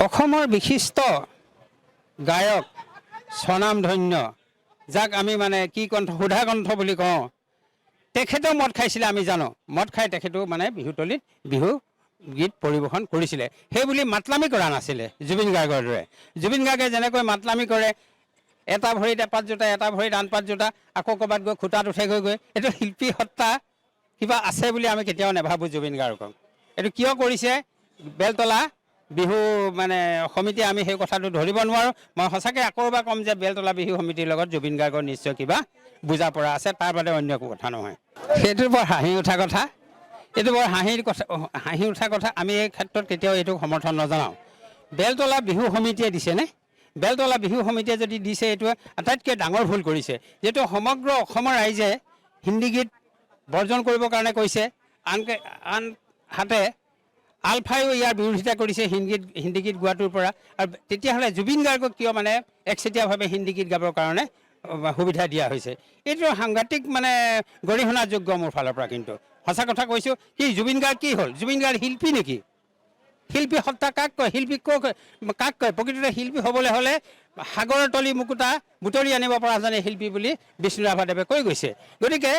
অসমৰ বিশিষ্ট গায়ক স্বনামধন্য যাক আমি মানে কি কণ্ঠ সুধা কণ্ঠ বুলি কওঁ তেখেতেও মদ খাইছিলে আমি জানো মদ খাই তেখেতেও মানে বিহুতলিত বিহু গীত পৰিৱেশন কৰিছিলে সেই বুলি মাতলামি কৰা নাছিলে জুবিন গাৰ্গৰ দৰে জুবিন গাৰ্গে যেনেকৈ মাতলামি কৰে এটা ভৰিত এপাত জোতা এটা ভৰিত আন পাত জোতা আকৌ ক'ৰবাত গৈ খুটাত উঠে গৈ এইটো শিল্পী সত্তা কিবা আছে বুলি আমি কেতিয়াও নাভাবোঁ জুবিন গাৰ্গক এইটো কিয় কৰিছে বেলতলা বিহু মানে সমিতিয়ে আমি সেই কথাটো ধৰিব নোৱাৰোঁ মই সঁচাকৈ আকৌ এবাৰ ক'ম যে বেলতলা বিহু সমিতিৰ লগত জুবিন গাৰ্গৰ নিশ্চয় কিবা বুজা পৰা আছে তাৰ বাদে অন্য একো কথা নহয় সেইটো বৰ হাঁহি উঠা কথা এইটো বৰ হাঁহি উঠা কথা আমি এই ক্ষেত্ৰত কেতিয়াও এইটো সমৰ্থন নজনাওঁ বেলতলা বিহু সমিতিয়ে দিছেনে বেলতলা বিহু সমিতিয়ে যদি দিছে এইটো আটাইতকৈ ডাঙৰ ভুল কৰিছে যিহেতু সমগ্ৰ অসমৰ ৰাইজে হিন্দী গীত বৰ্জন কৰিবৰ কাৰণে কৈছে আনহাতে আলফাইও ইয়াৰ বিৰোধিতা কৰিছে হিন্দী গীত গোৱাটোৰ পৰা আৰু তেতিয়াহ'লে জুবিন গাৰ্গক কিয় মানে একচেটিয়াভাৱে হিন্দী গীত গাবৰ কাৰণে সুবিধা দিয়া হৈছে এইটো সাংঘাতিক মানে গৰিহণাযোগ্য মোৰ ফালৰ পৰা কিন্তু সঁচা কথা কৈছোঁ কি জুবিন গাৰ্গ কি হ'ল জুবিন গাৰ্গ শিল্পী নেকি শিল্পী সত্তা কাক কয় শিল্পী কাক কয় প্ৰকৃততে শিল্পী হ'বলৈ হ'লে সাগৰৰ তলি মুকুতা বুটলি আনিব পৰাজনে শিল্পী বুলি বিষ্ণু ৰাভাদেৱে কৈ গৈছে গতিকে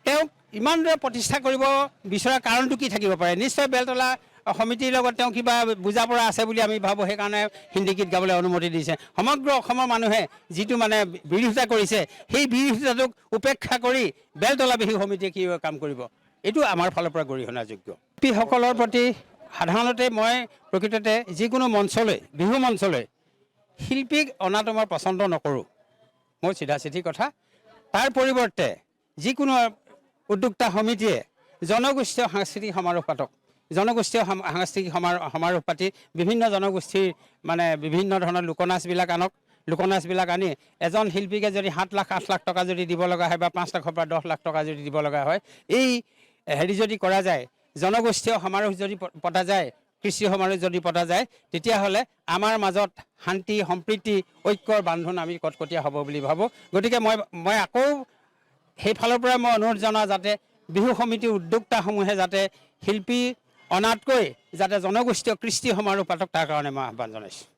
তেওঁক ইমান দৰে প্ৰতিষ্ঠা কৰিব বিচৰা কাৰণটো কি থাকিব পাৰে নিশ্চয় বেলতলা সমিতিৰ লগত তেওঁ কিবা বুজা পৰা আছে বুলি আমি ভাবোঁ সেইকাৰণে হিন্দী গীত গাবলৈ অনুমতি দিছে সমগ্ৰ অসমৰ মানুহে যিটো মানে বিৰোধিতা কৰিছে সেই বিৰোধিতাটোক উপেক্ষা কৰি বেলতলা বিহু সমিতিয়ে কি কাম কৰিব এইটো আমাৰ ফালৰ পৰা গৰিহণাযোগ্য শিল্পীসকলৰ প্ৰতি সাধাৰণতে মই প্ৰকৃততে যিকোনো মঞ্চলৈ বিহু মঞ্চলৈ শিল্পীক অনাটো মই পচন্দ নকৰোঁ মোৰ চিধা চিধি কথা তাৰ পৰিৱৰ্তে যিকোনো উদ্যোক্তা সমিতিয়ে জনগোষ্ঠীয় সাংস্কৃতিক সমাৰোহ পাতক জনগোষ্ঠীয় সাংস্কৃতিক সমাৰোহ পাতি বিভিন্ন জনগোষ্ঠীৰ মানে বিভিন্ন ধৰণৰ লোকনাচবিলাক আনক লোকনাচবিলাক আনি এজন শিল্পীকে যদি 7 লাখ 8 লাখ টকা যদি দিব লগা হয় বা 5 লাখৰ পৰা 10 লাখ টকা যদি দিব লগা হয় এই হেৰি যদি কৰা যায় জনগোষ্ঠীয় সমাৰোহ যদি পতা যায় কৃষি সমাৰোহ যদি পতা যায় তেতিয়াহ'লে আমাৰ মাজত শান্তি সম্প্ৰীতি ঐক্যৰ বান্ধোন আমি কটকটীয়া হ'ব বুলি ভাবোঁ গতিকে মই আকৌ সেইফালৰ পৰা মই অনুৰোধ জনাওঁ যাতে বিহু সমিতিৰ উদ্যোক্তাসমূহে যাতে শিল্পী অনাতকৈ যাতে জনগোষ্ঠীয় কৃষ্টি সমাৰোহ পাতক তাৰ কাৰণে মই আহ্বান জনাইছোঁ